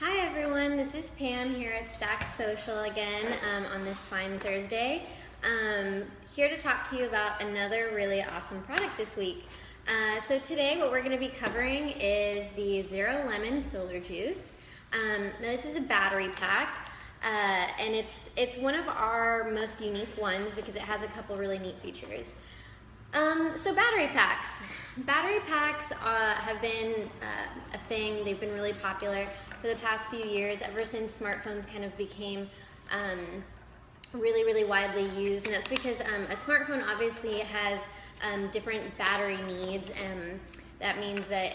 Hi everyone, this is Pam here at StackSocial again on this fine Thursday. Here to talk to you about another really awesome product this week. So today what we're going to be covering is the Zero Lemon SolarJuice. Now this is a battery pack and it's one of our most unique ones because it has a couple really neat features. So battery packs. Battery packs have been a thing. They've been really popular for the past few years, ever since smartphones kind of became really widely used. And that's because a smartphone obviously has different battery needs, and that means that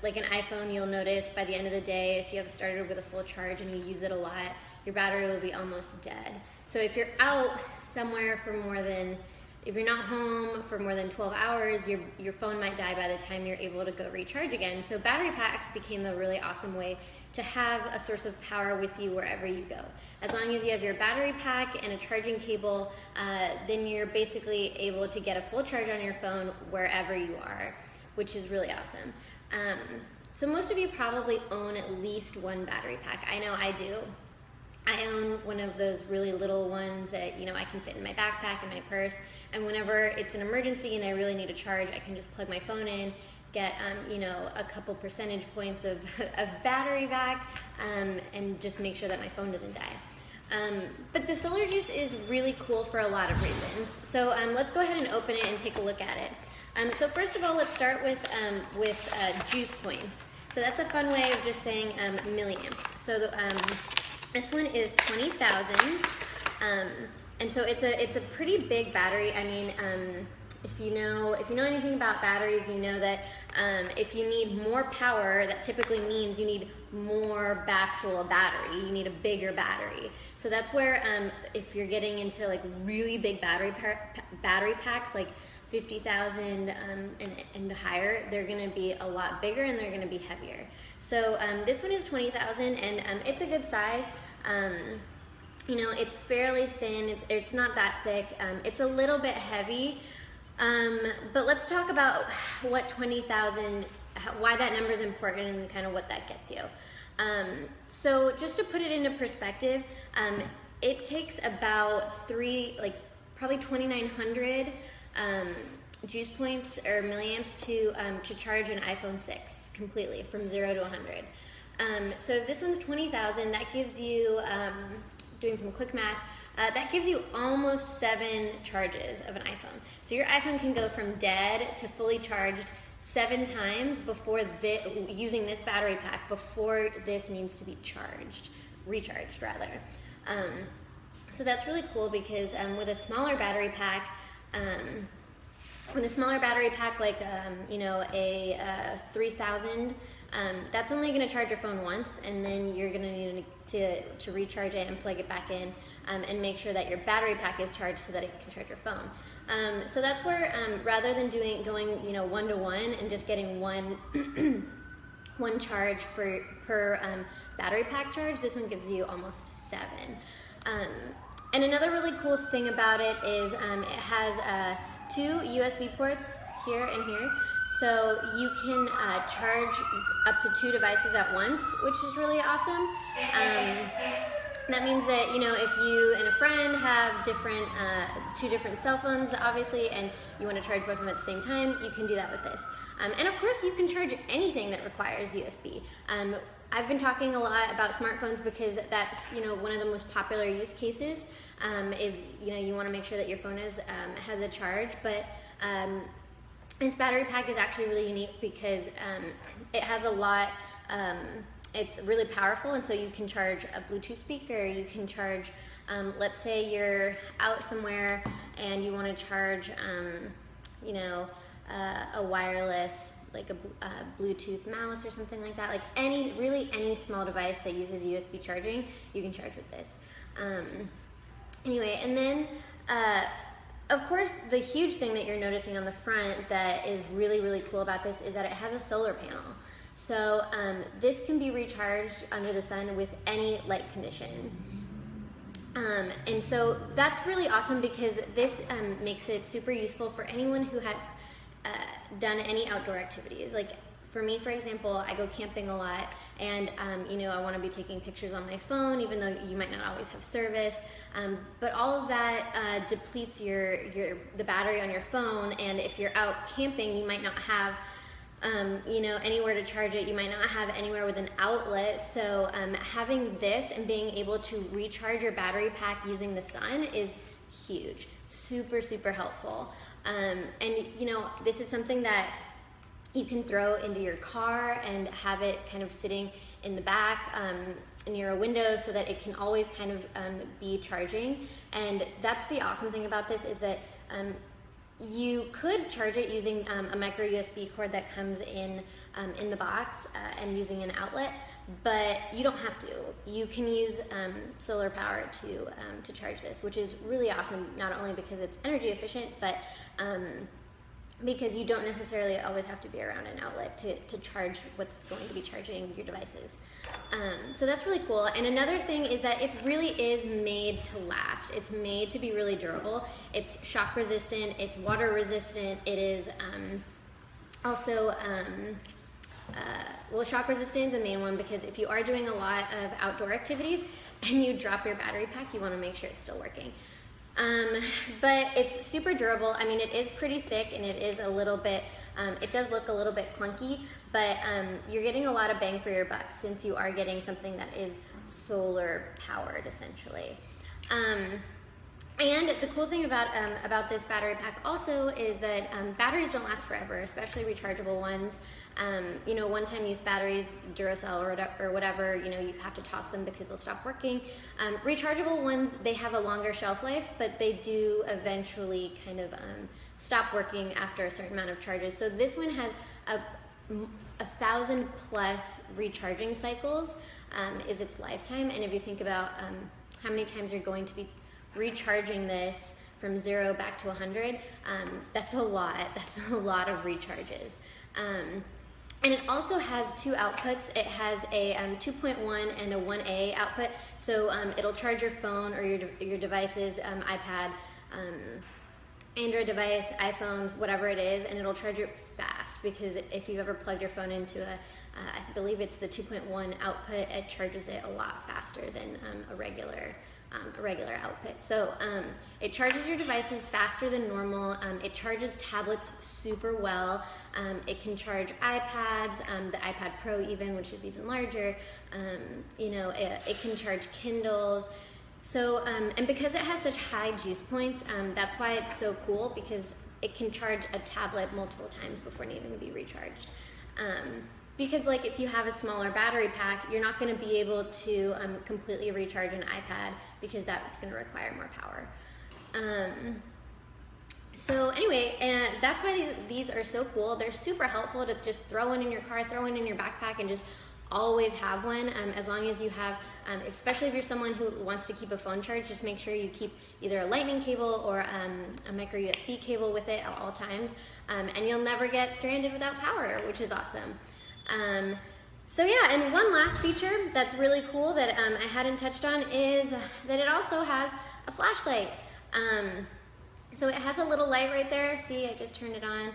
like an iPhone, you'll notice by the end of the day, if you have started with a full charge and you use it a lot, your battery will be almost dead. So if you're out somewhere for if you're not home for more than 12 hours, your phone might die by the time you're able to go recharge again. So battery packs became a really awesome way to have a source of power with you wherever you go. As long as you have your battery pack and a charging cable, then you're basically able to get a full charge on your phone wherever you are, which is really awesome. So most of you probably own at least one battery pack. I know I do. I own one of those really little ones that I can fit in my backpack and my purse, and whenever it's an emergency and I really need a charge, I can just plug my phone in, get a couple percentage points of battery back, and just make sure that my phone doesn't die. But the SolarJuice is really cool for a lot of reasons. So let's go ahead and open it and take a look at it. So first of all, let's start with juice points. So that's a fun way of just saying milliamps. So this one is 20,000, and so it's a pretty big battery. I mean, if you know anything about batteries, you know that if you need more power, that typically means you need more actual battery. You need a bigger battery. So that's where if you're getting into like really big battery packs, like 50,000 and higher, they're going to be a lot bigger and they're going to be heavier. So this one is 20,000, and it's a good size. It's fairly thin. It's not that thick. It's a little bit heavy. But let's talk about what 20,000, why that number is important, and kind of what that gets you. So just to put it into perspective, it takes about probably 2,900 juice points or milliamps to charge an iPhone 6 completely from 0 to 100. So if this one's 20,000, that gives you, doing some quick math, that gives you almost 7 charges of an iPhone. So your iPhone can go from dead to fully charged 7 times using this battery pack before this needs to be recharged rather. So that's really cool because with a smaller battery pack, like a 3,000, that's only going to charge your phone once, and then you're going to need to recharge it and plug it back in, and make sure that your battery pack is charged so that it can charge your phone. So that's where rather than going 1-to-1 and just getting one charge per battery pack charge, this one gives you almost 7. And another really cool thing about it is it has 2 USB ports here and here, so you can charge up to 2 devices at once, which is really awesome. That means that if you and a friend have 2 different cell phones, obviously, and you want to charge both of them at the same time, you can do that with this. And of course, you can charge anything that requires USB. I've been talking a lot about smartphones because that's one of the most popular use cases. Is you want to make sure that your phone has a charge, but this battery pack is actually really unique because it has a lot. It's really powerful, and so you can charge a Bluetooth speaker. You can charge, let's say you're out somewhere and you want to charge, a wireless, like a Bluetooth mouse or something like that. Like any small device that uses USB charging, you can charge with this. Anyway, and then of course the huge thing that you're noticing on the front that is really cool about this is that it has a solar panel. So this can be recharged under the sun with any light condition. And so that's really awesome because this makes it super useful for anyone who has done any outdoor activities. Like for me, for example, I go camping a lot, and you know, I want to be taking pictures on my phone, even though you might not always have service. But all of that depletes the battery on your phone, and if you're out camping, you might not have you know, anywhere to charge it. You might not have anywhere with an outlet. So having this and being able to recharge your battery pack using the sun is huge, super, super helpful. And you know, this is something that you can throw into your car and have it kind of sitting in the back near a window so that it can always kind of be charging. And that's the awesome thing about this, is that you could charge it using a micro USB cord that comes in the box and using an outlet, but you don't have to. You can use solar power to charge this, which is really awesome, not only because it's energy efficient, but because you don't necessarily always have to be around an outlet to charge what's going to be charging your devices. So that's really cool. And another thing is that it really is made to last. It's made to be really durable. It's shock resistant, it's water resistant, it is also, well, shock resistant is the main one, because if you are doing a lot of outdoor activities and you drop your battery pack, you want to make sure it's still working. But it's super durable. I mean, it is pretty thick, and it is a little bit, it does look a little bit clunky, but you're getting a lot of bang for your buck, since you are getting something that is solar powered, essentially. And the cool thing about this battery pack also is that batteries don't last forever, especially rechargeable ones. You know, one-time use batteries, Duracell or whatever, you know, you have to toss them because they'll stop working. Rechargeable ones, they have a longer shelf life, but they do eventually kind of stop working after a certain amount of charges. So this one has 1,000 plus recharging cycles is its lifetime. And if you think about how many times you're going to be recharging this from 0 back to 100, that's a lot. That's a lot of recharges. And it also has two outputs. It has a 2.1 and a 1A output. So it'll charge your phone or your devices, iPad, Android device, iPhones, whatever it is, and it'll charge it fast, because if you've ever plugged your phone into I believe it's the 2.1 output, it charges it a lot faster than a regular output. So it charges your devices faster than normal. It charges tablets super well. It can charge iPads, the iPad Pro even, which is even larger. You know, it can charge Kindles. So, and because it has such high juice points, that's why it's so cool, because it can charge a tablet multiple times before needing to be recharged. Because like if you have a smaller battery pack, you're not going to be able to completely recharge an iPad, because that's going to require more power. So anyway, and that's why these are so cool. They're super helpful to just throw one in your car, throw one in your backpack, and just always have one. As long as you have, especially if you're someone who wants to keep a phone charged, just make sure you keep either a lightning cable or a micro USB cable with it at all times, and you'll never get stranded without power, which is awesome. So yeah, and one last feature that's really cool that I hadn't touched on is that it also has a flashlight. So it has a little light right there. See, I just turned it on.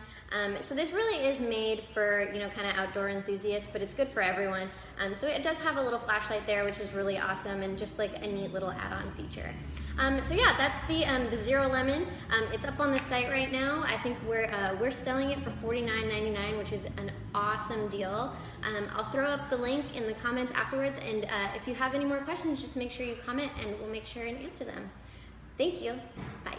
So this really is made for, you know, kind of outdoor enthusiasts, but it's good for everyone. So it does have a little flashlight there, which is really awesome, and just like a neat little add-on feature. So yeah, that's the Zero Lemon. It's up on the site right now. I think we're selling it for $49.99, which is an awesome deal. I'll throw up the link in the comments afterwards, and if you have any more questions, just make sure you comment, and we'll make sure and answer them. Thank you. Bye.